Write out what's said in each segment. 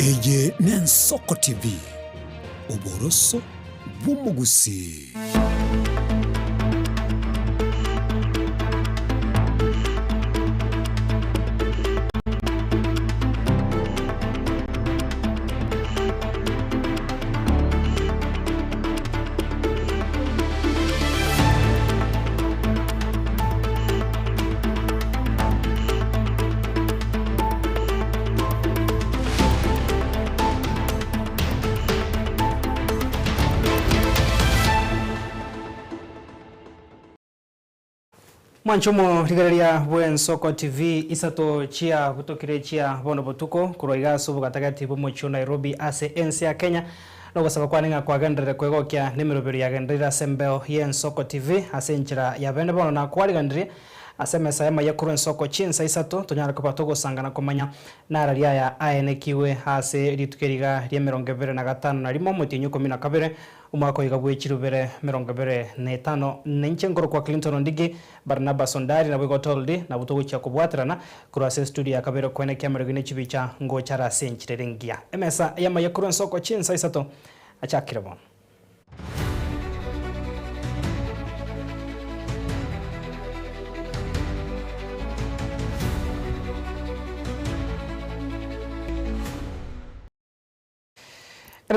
Eye n'Ensoko TV uboroso bw'umugusi. Mwanchomo rigareria bw'Ensoko TV isato chia gutokire chia bono botuko kuroiga subu gatagati b'umucho Nairobi ase ensi ya Kenya no gusaba kwaninga kwagendere kwegokia nimirobero yagenderera sembeo y'Ensoko TV ase nchira ya bene bono na kwarigandirie ase mesa ya mayakuru Ensoko chinsa isato tonyara kuba togosangana kumanya nararia ya aenekiwe ase ritukeriga rya 25 na rimo mutinyu 12 umwaka igabwe chirubere 25 nenche ngoro kwa Clinton Ndigi Barnabas Ondari na Bwegotoldi na butogo cha kubwatrana kurase studio ya kabere kwene kamera gine chibicha ngo chara senchirengia emesa ya mayakuru Ensoko chinsa isato achakirabo.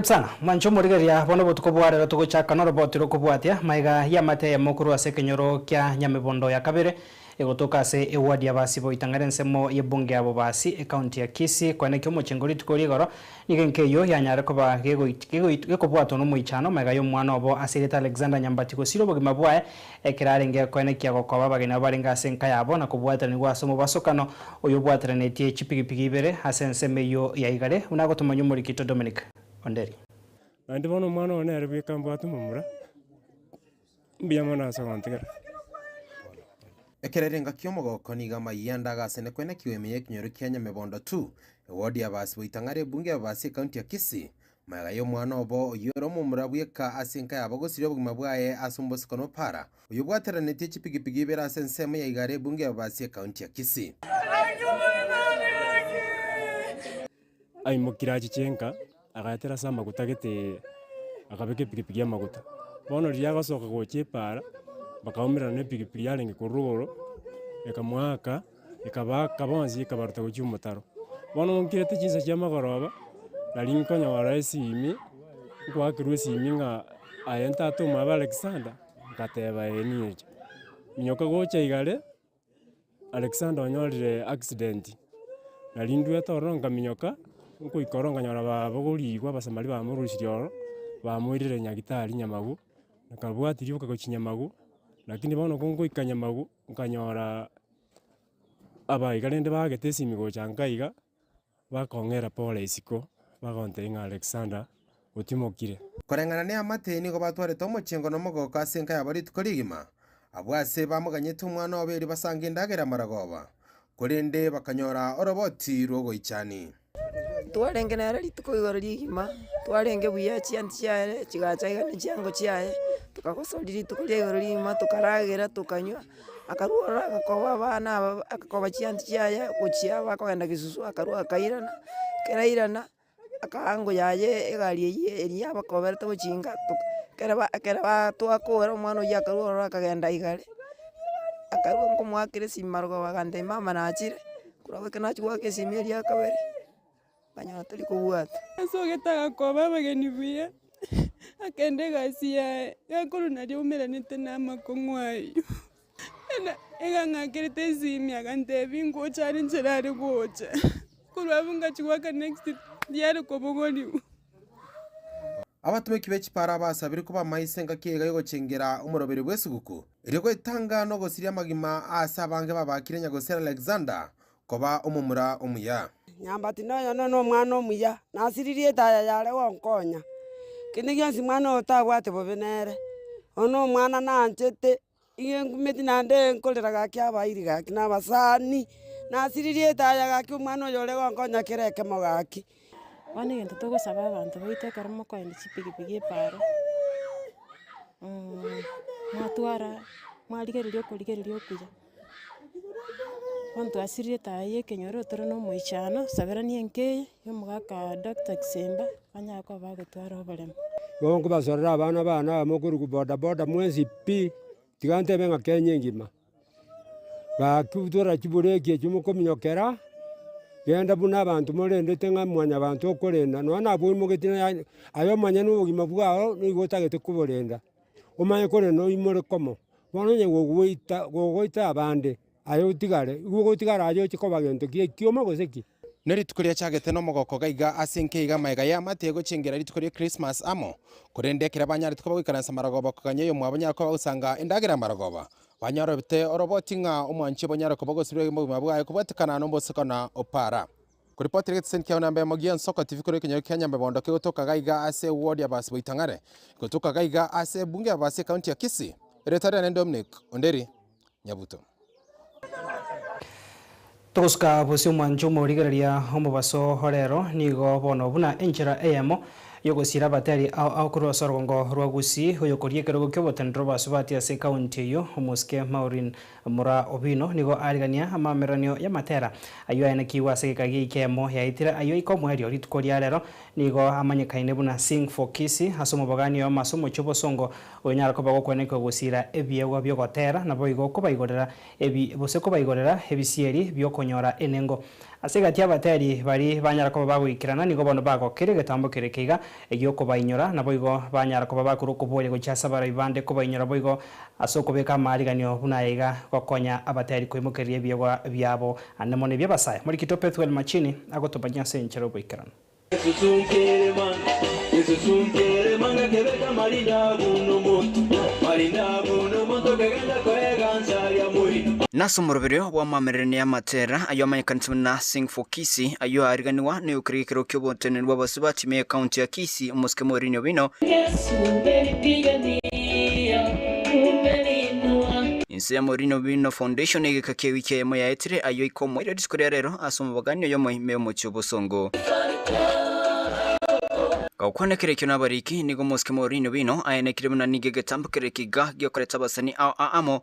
Sana manchomo rigaria bono botuko bware tuko chaka no roboti ro kubwatia maiga ya mate ya mokuru ase kenyoro kya nyamebondo ya kabere egotoka ase ewadi abasi boitangare nsemo yebunge abo basi account ya Kisii kwane kyo mochengori tukori goro nigenke yo yanyare koba gego bwato no muichano maiga yo mwana obo asireta Alexander Nyambati ko siro bogima bwae ekirarenge kwane kya gokoba bagina baringa ase nka yabo na kubwata ni gwasomo basokano oyo bwatira netie chipigipigi ibere ase nseme yo ya igare unagotuma nyumuri kito Dominic Onderi. Andi bono mwana one ari bikamba atumumura. Mbiyamana asawantigara. Ekererenga kyomogo koniga mayanda gasene kwene kiwemeye kinyoru Kenya mebondo 2 ewodi abasi boitangare bunge abasi county ya Kisii maga yo mwana obo yoro mumura bweka asinka yabo gosiro bugima bwaye asumbosi kono para uyu bwateranete chipigipigi bera sensemo ya igare bunge abasi county ya Kisii ai mukiraji chenka agatera sama gutagete akabeke pigipigi ya maguta bono ria gasoka gochepara bakaumira ne pigipigi yarenga kurugoro ekamwaka ekaba kabonzi ekabaruta gochumutaro bono nkirete chinsa cha magoroba nalinkonya wa rais imi kwa kirusi iminga ayenta atuma aba Alexander kateba enije minyoka gocha igare Alexander onyorire accident nalindu etoronga minyoka nko ikoronga nyora babogori kwa basamali ba murushirioro bamwirire nyagitari nyamagu nakabwatiri ukagochinyamagu lakini bono kongo ikanyamagu ukanyora aba igarende bagete imigo chankaiga bakongera pole isiko bagontenga Alexander utimokire korengana ne amateni go batware to mochengo no mogoka asenka yabari tukorigima abwase bamuganyete umwana oberi basanga indagera maragoba kurinde bakanyora oroboti rogo ichani twarenge na rari tukoigoro rigima twarenge buya chianti chiae chigacha ni chiango chiae tukakosoliri tukoigoro rigima tukaragira tukanywa akaruora akakoba bana akakoba chianti chiae kuchia bakogenda gisusu akarua akairana kerairana akaango yaye egari ye eria bakoberete buchinga keraba twakora umwana ya akaruora akagenda igare akarua nkomwakire simargo bagande mama nachire kurabeka nachwa kesimia ria kabere banyana tuli kubwata asogetaga koba bageni buya akende gasia yakuru nari umeranite namakongwayo ega ngakirite simya kante bingo chari ncherari gocha kurabunga chiwaka next diari kobogoni abatume kibechi para basabiri kuba maisenga kiega yo chengera umurobere bwesuguku iriko itanga no gosiria magima asabange babakire nyagosera Alexander koba umumura umuya Nyambati no mwana omuya nasiririe taya yare wonkonya kindi gionsi mwana otagwate bobenere ono mwana nanchete iye ngumeti nande nkolera gaki abairi gaki nabasani nasiririe taya gaki mwana oyore wonkonya kireke mogaki bani gento togosaba abantu boitekera mokoenda chipigipigi paro mwatwara mwarigereria okorigereria okuya Wantu asirire taye kenyoro toro no moichano saberani enke yomugaka Dr. Kisemba banyako bagotwara obaremo. Bongo basorera abana mokuru ku boda boda mwezi pi tigante benga Kenya ngima. Ba kutura kibureki cyumukomyokera genda buna abantu morendete nga mwanya abantu okorenda nona bwo mugetina ayo mwanya n'ubugima bwao nigotagete kuborenda umanye kore no imore komo bono nye gogoita abande ayo utigara ayo chikoba gento kioma goseki neri tukuria chagete no mogoko gaiga asenke iga maiga ya matego chengera ritukuria Christmas amo kurendekera banyari tukoba gikaransa maragoba kuganye yo mwabanya ko usanga indagira maragoba banyaro bite orobotinga umwanchi bonyaro ko bagosubire mu mabwaye kubatikana no mbosekana opara kuripoti getsen kia nambe mogian Soko TV kuri Kenya mbondo ke gutoka gaiga ase ward ya basi boitangare gutoka gaiga ase bunge ya basi county ya Kisii retare na Dominic Onderi Nyabuto Toska bosio mwanjo morigereria homo baso horero nigo bono buna enchera eyamo yogosira bateri au kuro sorgongo rwagusi hoyokorie kerogo kyobotendro basubati ase county yo homoske Maureen Mura Obino nigo arigania amameranio ya matera ayo ene kiwa ase kagi kemo yaitira ayo ikomwerio ritukoria rero nigo amanyekaine buna Sing for Kisii asomo baganio masomo chobosongo onyara kobago kweneko gusira ebiegwa byogotera nabo igo kobaigorera boseko baigorera ebisieri byokonyora enengo asegati abateri bari banyara ko bagwikirana nigo bono bago kire getambo kire kiga egyo bainyora nabo igo banyara ko bakuru kubore go chasa bara ibande ko bainyora boigo asoko beka mariganio bunaiga gokonya abateri kwimukerie byego byabo anemone byabasaya muri kitopetwel machini agotobanya senchero boikirana Naso moroberio wa mamerene ya matera ayo amanyekanitse na Sing for Kisii ayo ariganiwa ne ukirikiro kyobotene rwa basubati me county ya Kisii umuske Maureen Obino Inse Maureen Obino Foundation igikake wiki ya yaitire ayo ikomo ire diskuria rero asomo baganyo yo mohime mu cyobosongo Kaukwane kirekyo nabariki nigo muske Maureen Obino ayenekire buna nigege tambukire kiga gyokoreta basani amo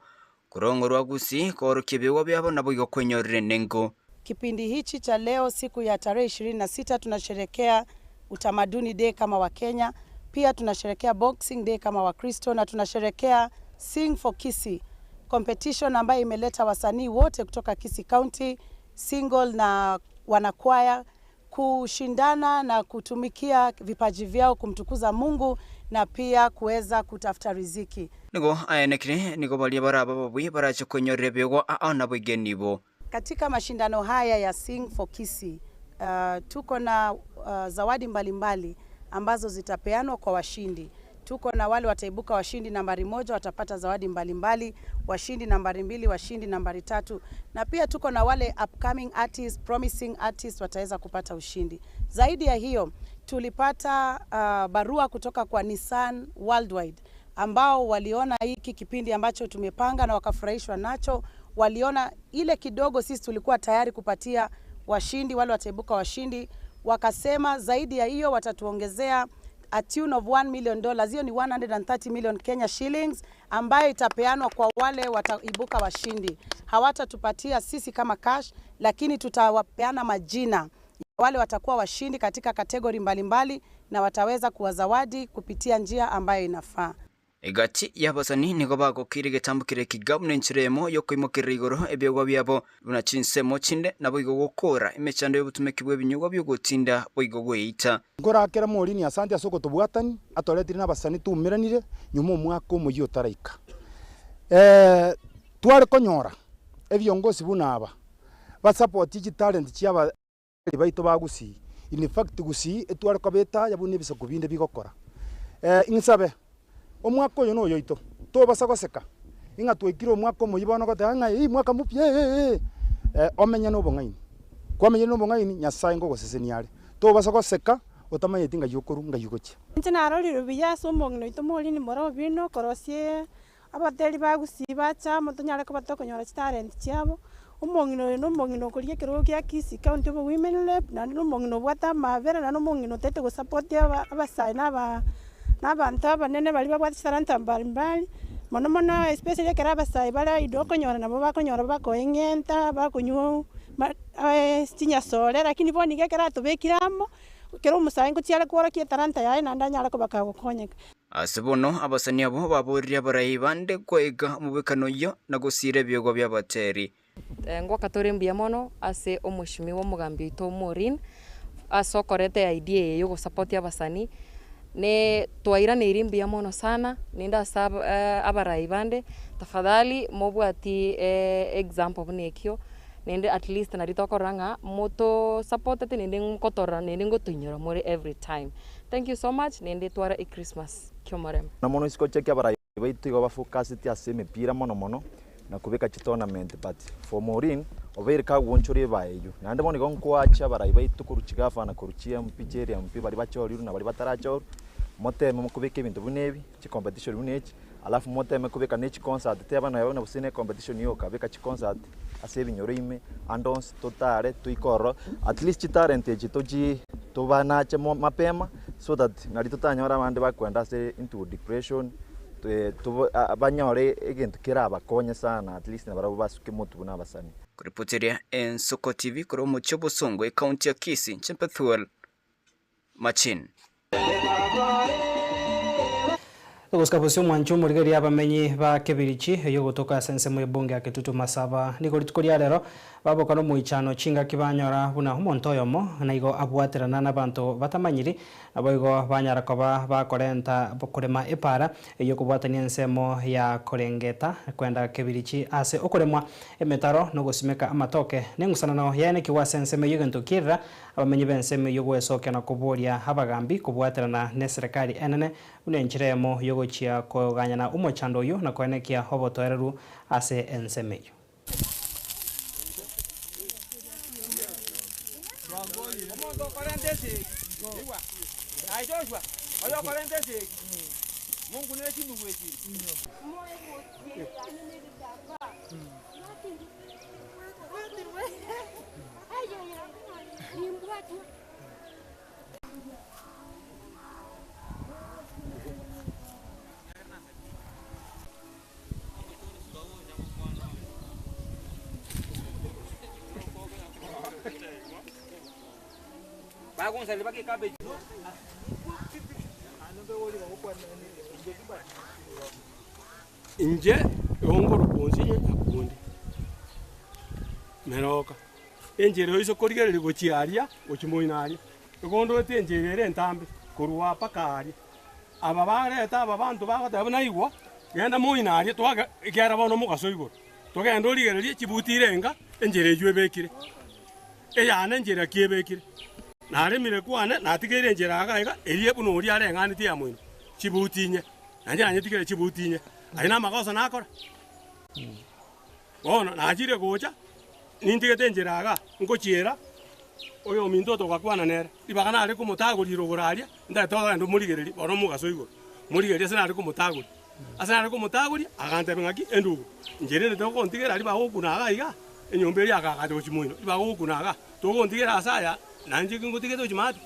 kurongo rwagusi koroke bewa byabo nabo igokwenyorere nengo. Kipindi hichi cha leo siku ya tarehe 26 tunasherekea utamaduni day kama wa Kenya, pia tunasherekea Boxing Day kama wa Kristo na tunasherekea Sing for Kisii competition ambayo imeleta wasanii wote kutoka Kisii County, single na wanakwaya kushindana na kutumikia vipaji vyao kumtukuza Mungu na pia kuweza kutafuta riziki. Nigo ayenekire nigo bali baraba babwi barache konyorere bego na bigenibo. Katika mashindano haya ya Sing for Kisii tuko na zawadi mbalimbali ambazo zitapeanwa kwa washindi. Tuko na wale wataibuka washindi nambari 1 watapata zawadi mbalimbali, washindi nambari 2, washindi nambari 3 na pia tuko na wale upcoming artists, promising artists wataweza kupata ushindi. Zaidi ya hiyo tulipata barua kutoka kwa Nissan Worldwide ambao waliona hiki kipindi ambacho tumepanga na wakafurahishwa nacho. Waliona ile kidogo sisi tulikuwa tayari kupatia washindi wale wataibuka washindi, wakasema zaidi ya hiyo watatuongezea a tune of $1 million. Hiyo ni 130 million Kenya shillings ambayo itapeanwa kwa wale wataibuka washindi. Hawatatupatia sisi kama cash, lakini tutawapeana majina wale watakuwa washindi katika kategori mbalimbali na wataweza kuwazawadi kupitia njia ambayo inafaa. Egati yabasani nigo bagokire getambukire kigabune nchiremo yo kwimukira igoro ebyego byabo buna chinsemo chinde nabo igo gukora imechando y'obutumekibwe binyugwa byo gutinda boigo gweita ngorakera Maureen asante asoko tubwatani atoretire nabasani tumiranire nyuma mwaka umuyo taraika tware konyora ebyongosi bunaba ba support iki talent cyaba baito bagusi in fact gusi etware kabeta yabune bisako binde bigokora insabe omwaka oyo no yoito to basagoseka inga twekiro omwaka omuyibono gotanga mwaka mupye omenya no bongaini kwamenya no bongaini nyasaye ngo goseseniare to basagoseka otamanye tinga yukuru nga yugoche ntina aroriro biyaso mongno ito Maureen Mura Obino korosie abateri bagusiba cha mutonyare ko batokonyora talent cyabo umongino no mongino kuriye kiro kya Kisii County Women Rep na no mongino bwata mavera na no mongino tete go support abasai n'abantu abanene bali babwatisa talent mbalimbali mono especially kera basai bara idokonyora nabo bakonyora bakoengenta bakonyu stinya sole lakini boni gekera tubekiramo kero umusai ngutiare kwora kietaranta yae nandanyara kubaka gukonyeka asibono abasani abo baburiria barai bande kwega mubekano yo na gusire byogo bya bateri ngoka torembia mono ase omushimi wo mugambi to Maureen asokorete idea yo support abasani ne twaira ne irimbia mono sana ninda sab abarai bande tafadhali mobwati example bunekyo nende at least na ritokoranga moto support nende ngotora nende ngotunyora more every time. Thank you so much nende twara Christmas kyomorem na mono isko chekia barai baitu igo ba focus ti ase mipira mono na kubeka tournament but for Maureen over ka wonchori baeyo nande boni gonkwacha barai baitu kuruchigafa na kuruchia mpichere mpi bari bachoriru na bari batarachoro moteme mukubeka ibintu bunebi chi competition bunechi alafu moteme kubeka nechi concert teba na yabona busine competition yo kabeka chi concert ase binyoro ime andons totare tuikoro at least talent chitoji tobanache mapema so that nari tutanyora bande bakwenda se into depression to banyore egento kiraba konye sana at least nabara basuke mutu na basani kuripoteria Ensoko TV kuro Muchobo Songwe county ya Kisii Chempethuel Machin Ugoskabusio mwanchu murigeri abamenyi ba Kebirichi yo gutoka sense mu bunge ya Kitutu Masaba niko tukoria rero babokano mu ichano chinga kibanyora buna humontoyomo na igo abwaterana n'abantu batamanyiri aboigo banyara koba bakorenta bokurema ipara yo kubwatania nsemo ya korengeta kwenda Kebirichi ase okuremwa emetaro no gusimeka amatoke nengusanano yene kiwa sense me yugento kirra abamenyi benseme yo gwesoke na kuburia abagambi kubwaterana ne serikali enene unenchiremo yo chia koganyana umochando yo na koenekia hobotoereru ase ensemeyo Inje ongoro ponsi akundi meroka enjero iso korigere gochiaria ochimoinaria gondo tenjerere ntambe kurwa pakari aba bareta aba bantu bagata naigwa genda moinaria twaga igera bono mugaso igoro tugenda origererie chibutirenga enjere jwebekire eyane enjere kiebekire naremire kwane natigere enjere agaiga erie buno ori arengani tia mwino chibutinye nanje nanyutigere chibutinye aina makosa nakora bona najire gocha nintigete enjere aga ngochiera oyo minto to gakwana nere ibagana ari kumutaguriro goraria nda toga ndo murigereri bono mugaso igoro murigeria sena ari kumutaguri asana ari kumutaguri agante bengaki endugo njere to kontigera ari bagukuna agaiga enyomberi agagaje ochimoino ibagukuna aga to kontigera asaya nanje kingotigete ochimatu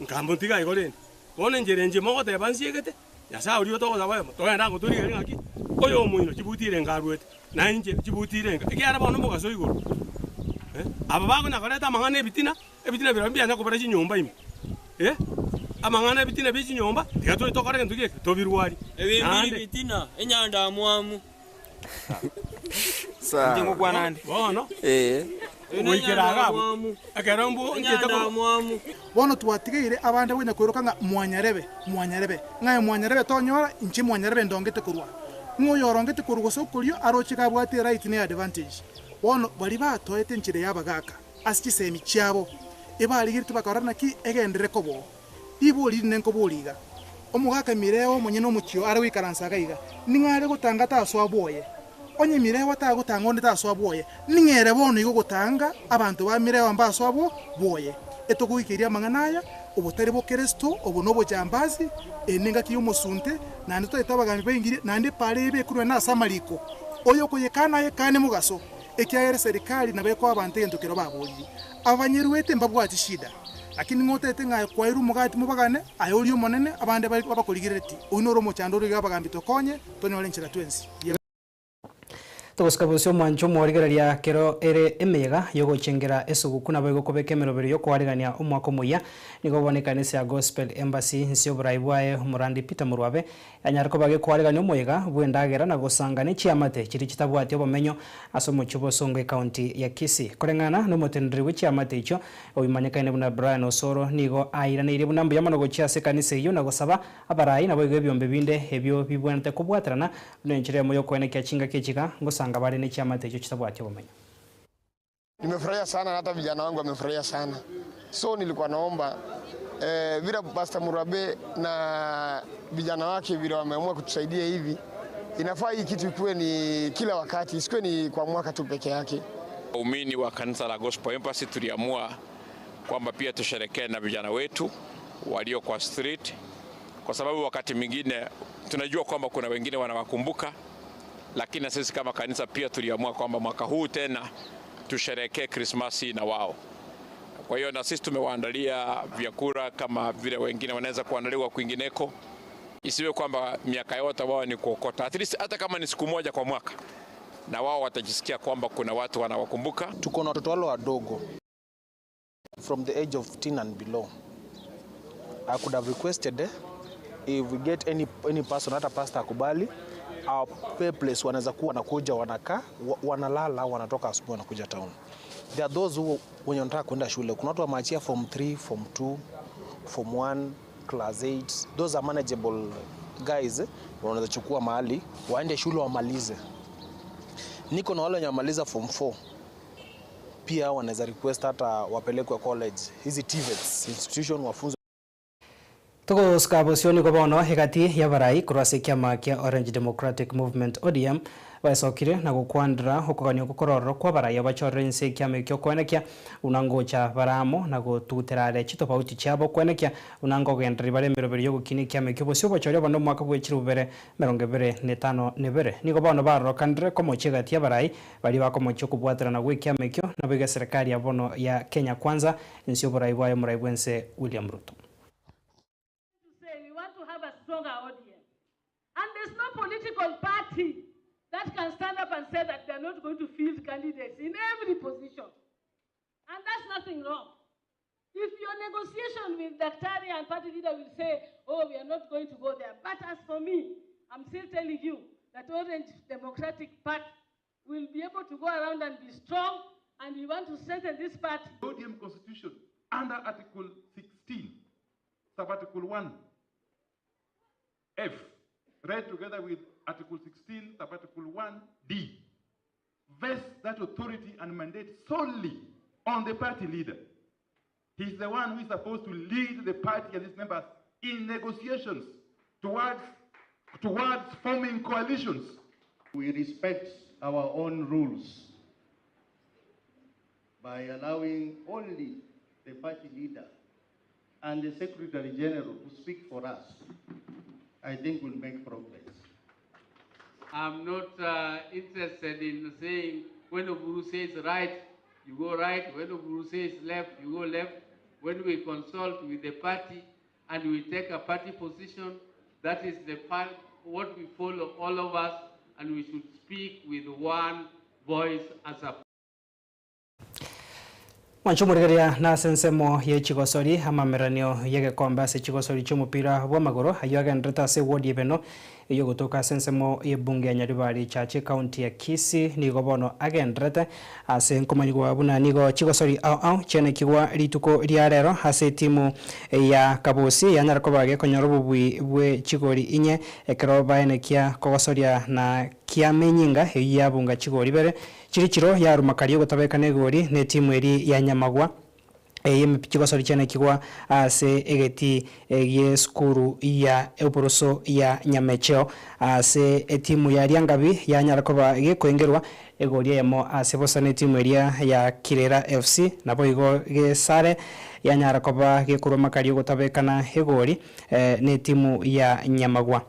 nkambotiga igoreni bona njere nje mogote bansiegete yasa uri to goza wemo to enda ngoturi ngaki oyo muino chibutire ngarwete nanje chibutire ngara bono mugaso igoro aba bago nakoreta mangane bitina birambia na kubara chinyomba ime amangane bitina bichinyomba tigato tokore ntuge tobirwari ebindi bitina enyanda mwamu sa ndingo kwanandi bono Wikiraga akerombo ngeta mwamu bono twatigeire abande wina kwirukanga mwanyarebe ngaye mwanyarebe tonyora inchi mwanyarebe ndongete kurwa ngoyorongete kurugoso kuryo arochika bwate right ne advantage bono bari batoete nchire yabagaka asiki semi cyabo ebali girtu bakorana ki egendere kobo ibuli nenko boliga omugaka mireo munye no mukyo ari wikaransa gaiga ningare gutanga taswa boye onye mireo atagutanga onde taswa boye ningere bono igo gutanga abantu ba mireo ambaswa boye etokuikiria manganaya obutari bo Kristo obunobo jambazi eninga kiyo musunte nandi to etabagambi bengire nandi pare bekurwa na samaliko oyo kuyekana yekane mugaso ekyayere serikali nabeko abantu entokero babuli abanyeruwete mbabwati shida lakini ngotete nga kwairu mugati mubagane ayori omonene abande bari abakorigireti unoro mochandoro gabagambi tokonye tonyole nchira twensi Togoskabusio mwancho mwarigereria kero ere emega yogochengera esuguku nabo igokobeka emerobero yo kwarigania omwaka omuya nigo bonekanise ya Gospel Embassy nsio buraibwae Murandi Peter Murwabe anyarko bage kwarigania omwega bwendagera na gosangana chiamate chiri chitabwati obomenyo asomo chubo Songwe County ya Kisii korengana no motenderi w'ichiamate icho obimanyekane buna Brian Osoro nigo airaneire buna mbuya mono gochiase kanise iyo na gosaba abarai nabo igebyombe binde ebyo bibwenete kubwaterana nenchire moyo kwenekya chinga kechika ngosanga ngabari ni chama techo chitabwati obumenyo. Nimefurahia sana hata vijana wangu wamefurahia sana. So nilikuwa naomba vile Pastor Murabe na vijana wake vile wameamua kutusaidia hivi, inafaa hii kitu ikuwe ni kila wakati, isikuwe ni kwa mwaka tu peke yake. Waumini wa kanisa la Gospel Embassy tuliamua kwamba pia tusherekee na vijana wetu walio kwa street, kwa sababu wakati mwingine tunajua kwamba kuna wengine wanawakumbuka, lakini na sisi kama kanisa pia tuliamua kwamba mwaka huu tena tusherekee Krismasi na wao. Kwa hiyo na sisi tumewaandalia vyakula kama vile wengine wanaweza kuandaliwa kwingineko. Isiwe kwamba miaka yote wao ni kuokota. At least hata kama ni siku moja kwa mwaka, na wao watajisikia kwamba kuna watu wanawakumbuka. Tuko na watoto wale wadogo from the age of 10 and below. I could have requested if we get any person, hata pastor akubali, our place wanaweza kuwa wanakuja wanakaa wanalala wanatoka asubuhi wanakuja town. There are those who wenye wanataka kwenda shule. Kuna watu wameachia form 3, form 2, form 1, class 8. Those are manageable guys. Wanaweza chukua mahali waende shule wamalize. Niko na wale wenye wamaliza form 4. Pia wanaweza request hata wapelekwe college. Hizi TVETs institution wafunzo. Togo skabosioni ko bono hegati ya barai kurase kiama kia Orange Democratic Movement ODM baisokire na gukwandira okoganya gukororo kwa barai abachorense kiama kyo kwenekia unangocha baramo na gututerare chitopauti chabo kwenekia unango gendri bare mirobero yo gukini kiama kyo bosyo bachore bando mwaka bwechirubere 25 nebere niko bono baro kandire ko mochegati ya barai bali bako mocho kubwatira na gwe kiama kyo na biga serikali ya bono ya Kenya Kwanza nsyo barai bwayo muraibwense William Ruto. And there's no political party that can stand up and say that they're not going to field candidates in every position. And that's nothing wrong. If your negotiation with Daktari and party leader will say, oh, we are not going to go there. But as for me, I'm still telling you that Orange Democratic Party will be able to go around and be strong, and we want to strengthen this party. ODM Constitution, under Article 16, Sub-Article 1, F, read together with Article 16, Sub-Article 1D, vests that authority and mandate solely on the party leader. He's the one who is supposed to lead the party and its members in negotiations towards forming coalitions. We respect our own rules by allowing only the party leader and the Secretary General to speak for us. I think we'll make progress. I'm not interested in saying when Oburu says right, you go right. When Oburu says left, you go left. When we consult with the party and we take a party position, that is the part what we follow, all of us, and we should speak with one voice as a Wanchumurigeria na sensemo ye chigosori amameranio yege komba se chigosori chumupira wa magoro hayoga ndreta se wodi beno iyo gutoka sensemo ye bunge nyaribari chache county ya Kisii nigo bono agendrete ase nkomanyigwa buna nigo chigosori au chene kigwa rituko riarero hase timu ya Kabusi ya narkobage konyoro bwe chigori inye ekero baene kia kogosoria na kia menyinga ya bunga chigori bere chirichiro ya rumakariyo gutabeka negori ne timu eri ya Nyamagwa chigosori chene kigwa ase egeti ye skuru ya Euporoso ya Nyamecheo ase timu ya Riangabi ya Nyarakoba gekwengerwa egori yemo ase bosane timu eria ya Kirera FC nabo igo gesare ya Nyarakoba gekuruma kariyo gutabekana egori ne timu ya Nyamagwa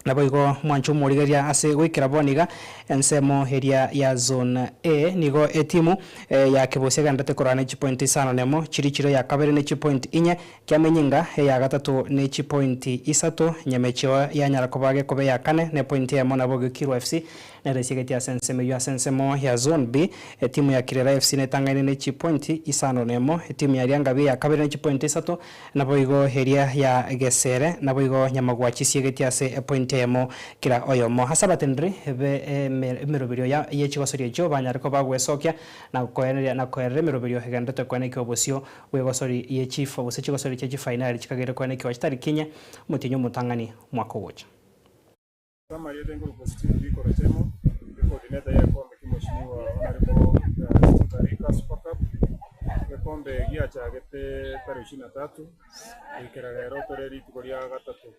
nabo igo Mwancho Morigeria ase gwikira boniga ensemo area ya zone A nigo etimu ya kibosega ndate korana 5.5 nemo chirichiro ya kabere ne 5.4 kyamenyinga ya gatatu ne 5.3 nyamecho ya nyarakobage kobe ya kane ne point ya mona bogo Kiro FC na resigeti ya sensemo ya zone B timu ya Kirera FC ne tangane ne 5.5 nemo timu ya Riangabe ya kabere ne 5.3 nabo igo area ya Gesere nabo igo nyamagwachi sigeti ya se point emo kira oyomo hasabatendri be merobirio ya yechigosori jo banyariko bagwesokia na koerere merobirio hegandete kwane kyobosio wegosori ye chief obose chigosori che final chikagere kwane kyo chitari Kenya mutinyo mutangani mwako wocha kama yete nguru positive biko rachemo coordinator ya kombe kimoshiwa honorable Tarika Super Cup kombe gia chagete tarehe 23 ikira lero toreri tukoria gatatu.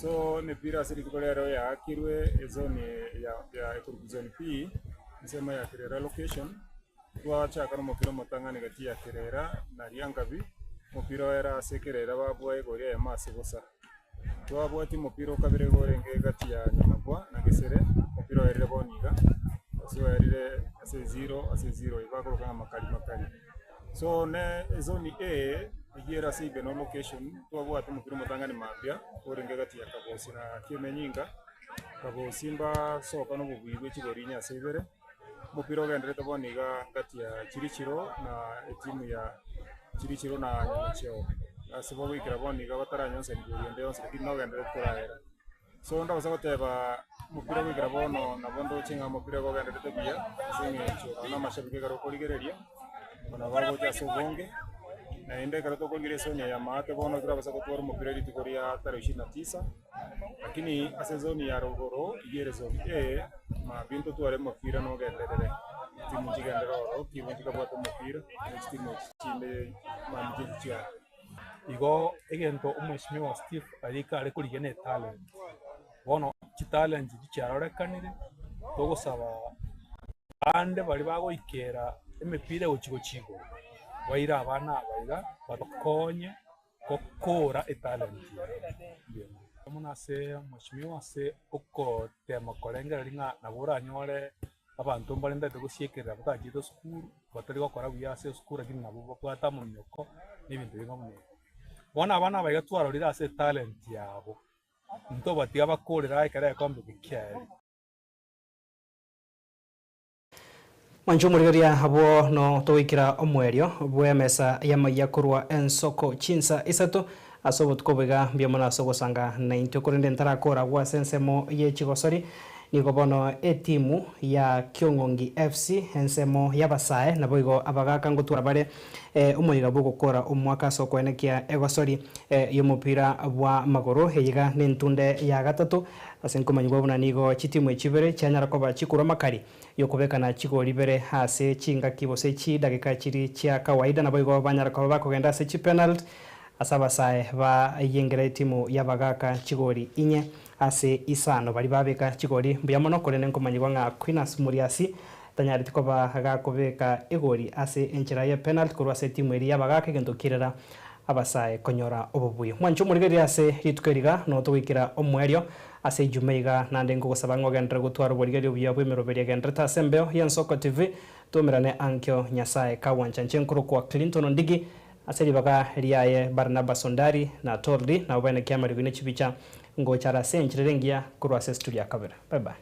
So mipira siri tukolero ya akirwe zone ya zone P nisema ya Kirera location twacha kana mupira mutangane gati ya Kirera na Riangabi mupira era sekerera babwa egoria ya masigosa twabwa ti mupira kabire gorenge gati ya Nyamagwa na Gesere mupira era boniga so erire ase 0 ibakoro kama makali so ne zone A igira sibe no location twabwa ati mupira mutangane mambia orenge gati ya Kabosi na Kimenyinga Kabosi mba soka no bubwiwe kigorinya sebere mupira ogendere taboniga gati ya Chirichiro na timu ya Chirichiro na Nyamacheo asibo wikira boniga bataranyonse ngende yonse kino ogendere kurahera so ndo basaba teba mupira wikira bono na bondo chinga mupira ogendere tabia singe cho na mashabiki garo koligereria bana babo cha sobonge na ende karato kongire sonya ya mate bono kira basa kutwara mupira litikoria tarehe 29 lakini asezoni ya Rogoro igere zone A ma bintu tuare mupira no genderere timu jigendero timu jikabwata mupira timu chinde manjijia igo egento umweshimiwa Steve arika ari kurigene talent bono talent gicharorekanire togosaba ande bari bagoikera emipira uchigo chigo waira abana abaira bakonye kokora etalent muna se mweshimiwa se uko tema kolenga ringa nabura nyore abantu mbalenda tegosiekera batagido school batari gukora buya se school agini nabo bakwata mu myoko n'ibintu bimwe bona abana abaira twarorira se talent yabo nto batiga bakorera ikara yakombe bikyari Mwancho Morigeria abo no towikira omwerio bwemesa yamaya kurwa ensoko chinsa isato asobo tukobega byamona sogo sanga 90 korende ntarakora gwa sensemo ye chigosori niko bono etimu ya Kyongongi FC ensemo yabasae naboigo abagaka ngutura bare umuyiga bwo gukora umwaka soko enekia egosori y'umupira bwa magoro heyiga n'entunde ya gatatu asenkomanywa buna nigo chitimu echibere cyanyarakoba chikura makari yokubekana chigori bere hase chinga kibose chi dakika chiri chia kawaida naboigo banyarakoba bakogenda se chi penalty asabasae ba yengere timu yabagaka chigori inye ase isano bari babeka chigori mbuyamono korene nkomanywa nga Quinas Muriasi tanyari tikoba gakobeka egori ase enchira ya penalty kurwa se timu eri yabagaka gendokirera abasae konyora obubuye Mwancho Morigeria ase ritukeriga no towikira omwerio ase jumeiga nande ngogosaba ngogendere gutwara borigerio buyabwe meroberia gendreta sembeo yansoko TV tumirane ankyo nyasae kawancha nchenkuru kwa Clinton Ndigi aseri baga riaye Barnabas Sondari na Tordi na ubane kiamari gwine chibicha ngochara senchirengia kurwa se studio kabera bye bye.